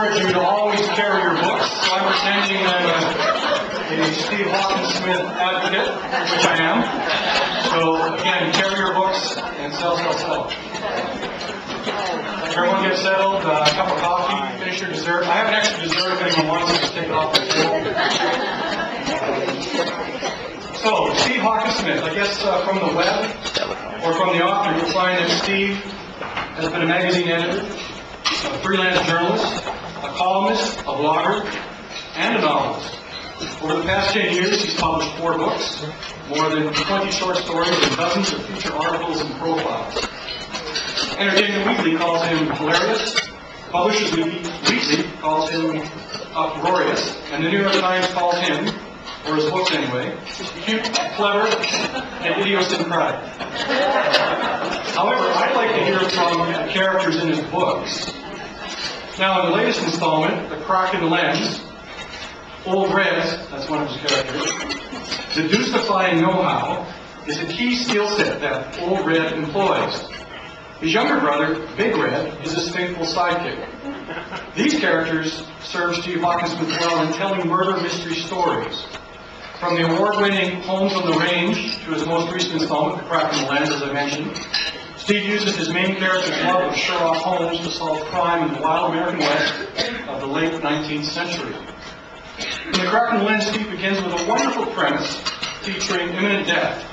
encourage you to always carry your books. So I'm pretending I'm a Steve Hockensmith advocate, which I am. So again, carry your books and sell. Everyone get settled, a cup of coffee, finish your dessert. I have an extra dessert if anyone wants to just take it off the table. So, Steve Hockensmith, I guess from the web or from the author, you'll find that Steve has been a magazine editor, a freelance journalist, a columnist, a blogger, and a novelist. Over the past 10 years, he's published 4 books, more than 20 short stories, and dozens of feature articles and profiles. Entertainment Weekly calls him hilarious, Publishers Weekly calls him uproarious, and the New York Times calls him, or his books anyway, cute, clever, and idiosyncratic. However, I'd like to hear from the characters in his books. Now, in the latest installment, The Crack in the Lens, Old Red, that's one of his characters, deducifying know-how is a key skill set that Old Red employs. His younger brother, Big Red, is his faithful sidekick. These characters serve Steve Hockensmith well in telling murder mystery stories. From the award-winning Holmes on the Range to his most recent installment, The Crack in the Lens, as I mentioned, Steve uses his main character's love of Sherlock Holmes to solve crime in the wild American West of the late 19th century. In The Crack in the Lens, Steve begins with a wonderful premise featuring imminent death,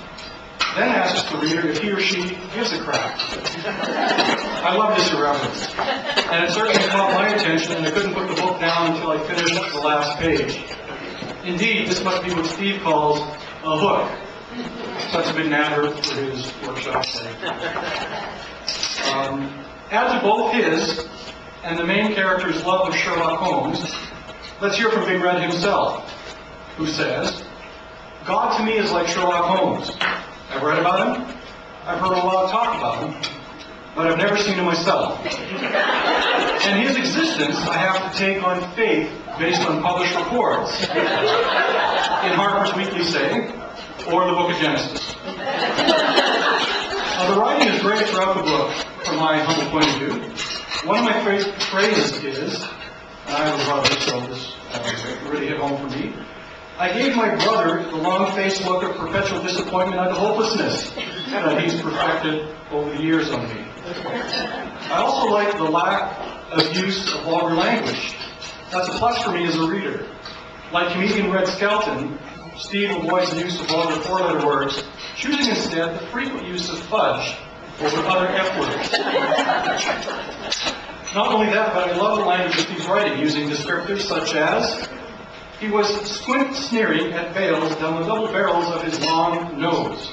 then asks the reader if he or she gives a crap. I love this irreverence, and it certainly caught my attention, and I couldn't put the book down until I finished the last page. Indeed, this must be what Steve calls a hook. Such a big advert for his workshop site. Add to both his and the main character's love of Sherlock Holmes, let's hear from Big Red himself, who says, "God to me is like Sherlock Holmes. I've read about him, I've heard a lot of talk about him, but I've never seen him myself. And his existence I have to take on faith based on published reports, in Harper's Weekly, say, or the Book of Genesis." Now, the writing is great throughout the book, from my humble point of view. One of my favorite phrases is, and I have a brother, so this really hit home for me, "I gave my brother the long-faced look of perpetual disappointment and hopelessness that he's perfected over the years on me." I also like the lack of use of vulgar language. That's a plus for me as a reader. Like comedian Red Skelton, Steve avoids the use of vulgar four-letter words, choosing instead the frequent use of fudge over other F words. Not only that, but I love the language of Steve's writing, using descriptors such as, "He was squint sneering at Bales down the double barrels of his long nose."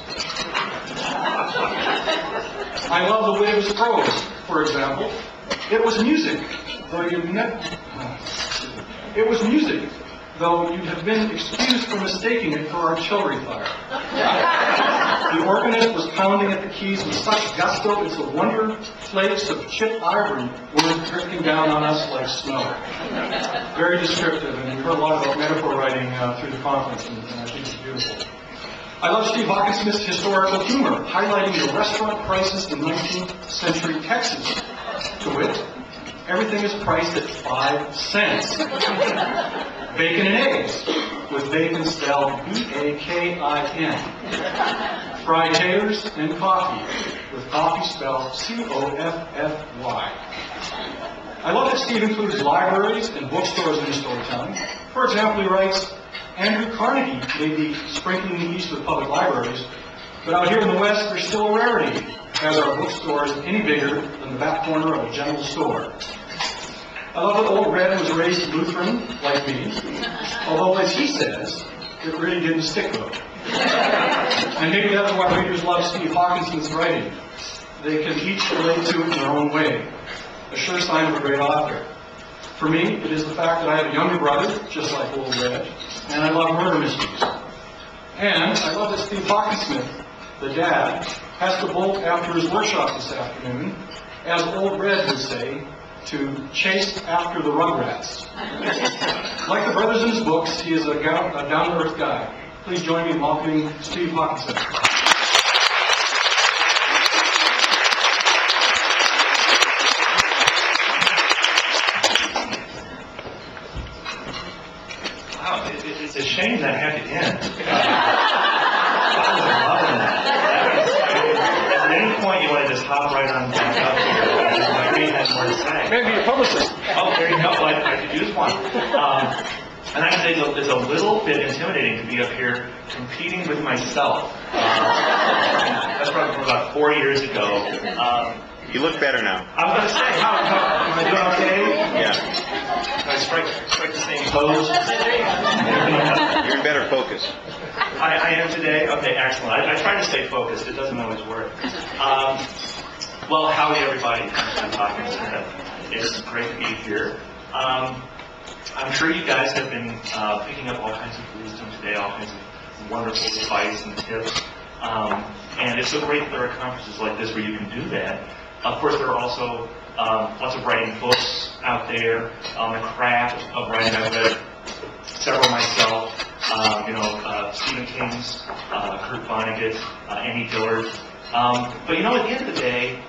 I love the wit of his prose. For example, "It was music, though you'd have been excused for mistaking it for artillery fire. The organist was pounding at the keys with such gusto as the wonder flakes of chipped ivory were drifting down on us like snow." Very descriptive, and we heard a lot about metaphor writing through the conference, and I think it's beautiful. I love Steve Hockensmith's historical humor, highlighting the restaurant prices in 19th century Texas. To wit, everything is priced at 5 cents. Bacon and eggs, with bacon spelled B-A-K-I-N. Fried taters and coffee, with coffee spelled C-O-F-F-Y. I love that Steve includes libraries and bookstores in his storytelling. For example, he writes, "Andrew Carnegie may be sprinkling the East with public libraries, but out here in the West, they're still a rarity, as are bookstores any bigger than the back corner of a general store." I love that Old Red was raised Lutheran, like me, although, as he says, it really didn't stick with him. And maybe that's why readers love Steve Hockensmith's writing. They can each relate to it in their own way. A sure sign of a great author. For me, it is the fact that I have a younger brother, just like Old Red, and I love murder mysteries. And I love that Steve Hockensmith, the dad, has to bolt after his workshop this afternoon, as Old Red would say, to chase after the Rugrats. Like the brothers in his books, he is a down-to-earth guy. Please join me in welcoming Steve Hockensmith. more to say. Maybe a publicist. Oh, there you go. I could use one. And I say it's a little bit intimidating to be up here competing with myself. That's probably from about 4 years ago. You look better now. I was going to say, how am I doing okay? Yeah. Can I strike the same pose? You're in better focus. I am today? Okay, excellent. I try to stay focused. It doesn't always work. Well, howdy, everybody. I'm Hockensmith. It's great to be here. I'm sure you guys have been picking up all kinds of wisdom today, all kinds of wonderful advice and tips. And it's so great that there are conferences like this where you can do that. Of course, there are also lots of writing books out there on the craft of writing. I've read several myself. Stephen King's, Kurt Vonnegut, Annie Dillard. But at the end of the day,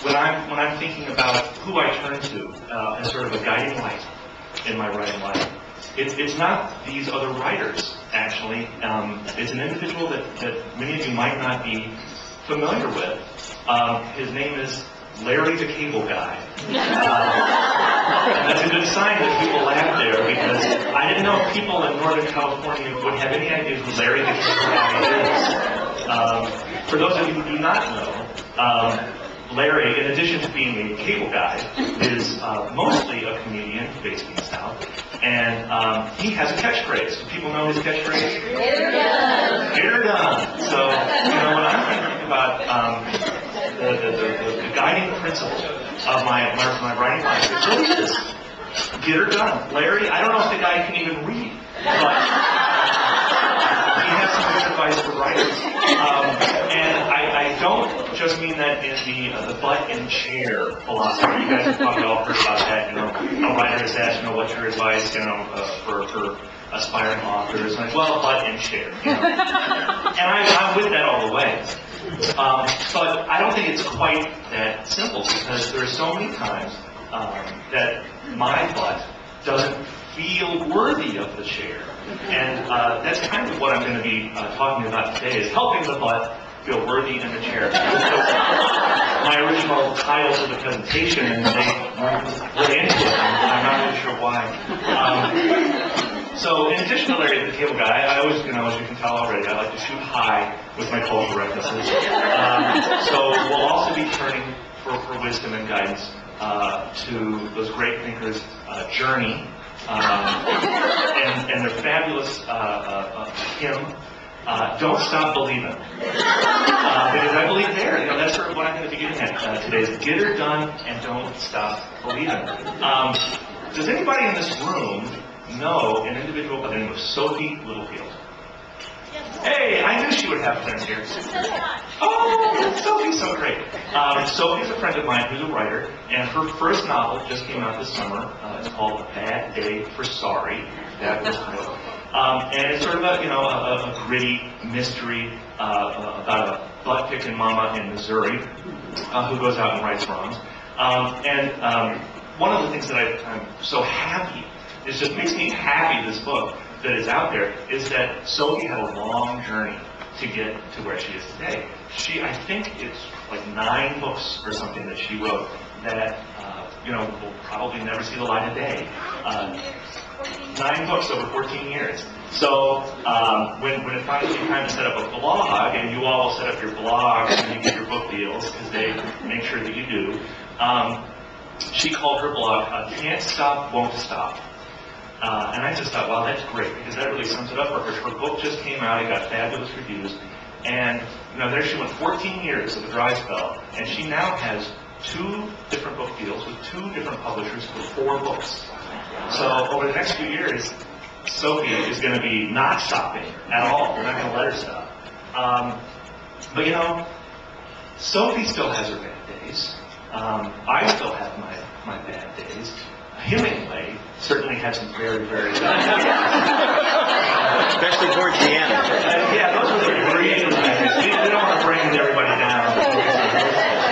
when I'm thinking about who I turn to as sort of a guiding light in my writing life, it's not these other writers, actually. It's an individual that many of you might not be familiar with. His name is Larry the Cable Guy. And that's a good sign that people laugh there, because I didn't know if people in Northern California would have any idea who Larry the Cable Guy is. For those of you who do not know, Larry, in addition to being a cable guy, is mostly a comedian based in the South, and he has a catchphrase. Do people know his catchphrase? Get her done. Get her done. So, when I'm thinking about the guiding principle of my writing life, it really is get her done. Larry, I don't know if the guy can even read, but he has some good advice for writers. And I don't just mean that in the butt and chair philosophy. You guys have probably all heard about that. A writer is asked, what's your advice, for aspiring authors? Like, well, butt and chair. And I'm with that all the way. But I don't think it's quite that simple, because there are so many times that my butt doesn't feel worthy of the chair. And that's kind of what I'm going to be talking about today, is helping the butt feel worthy in the chair. My original title for the presentation, and they went into it. I'm not really sure why. So in addition to Larry the Cable Guy, I always, as you can tell already, I like to shoot high with my cultural references. So we'll also be turning for wisdom and guidance to those great thinkers' journey and their fabulous hymn, Don't Stop Believing. Because I believe that's sort of what I'm going to be getting at today, is get her done and don't stop believing. Does anybody in this room know an individual by the name of Sophie Littlefield? Hey, I knew she would have friends here. Oh, Sophie's so great. Sophie's a friend of mine who's a writer, and her first novel just came out this summer. It's called A Bad Day for Sorry. That was the book. And it's sort of a gritty mystery about a butt-kicking mama in Missouri who goes out and rights wrongs. One of the things that I'm so happy, it just makes me happy, this book that is out there, is that Sophie had a long journey to get to where she is today. I think it's like 9 books or something that she wrote that, will probably never see the light of day. 9 books over 14 years. So when it finally came time to set up a blog, and you all will set up your blogs when you get your book deals, because they make sure that you do, she called her blog Can't Stop, Won't Stop. And I just thought, wow, that's great, because that really sums it up for her. Her book just came out, it got fabulous reviews, and there she went, 14 years of a dry spell, and she now has 2 different book deals with 2 different publishers for 4 books. So over the next few years, Sophie is going to be not stopping at all. We're not going to let her stop. But Sophie still has her bad days. I still have my bad days. Hemingway certainly had some very, very bad days. Especially towards the end. Yeah, those were the creative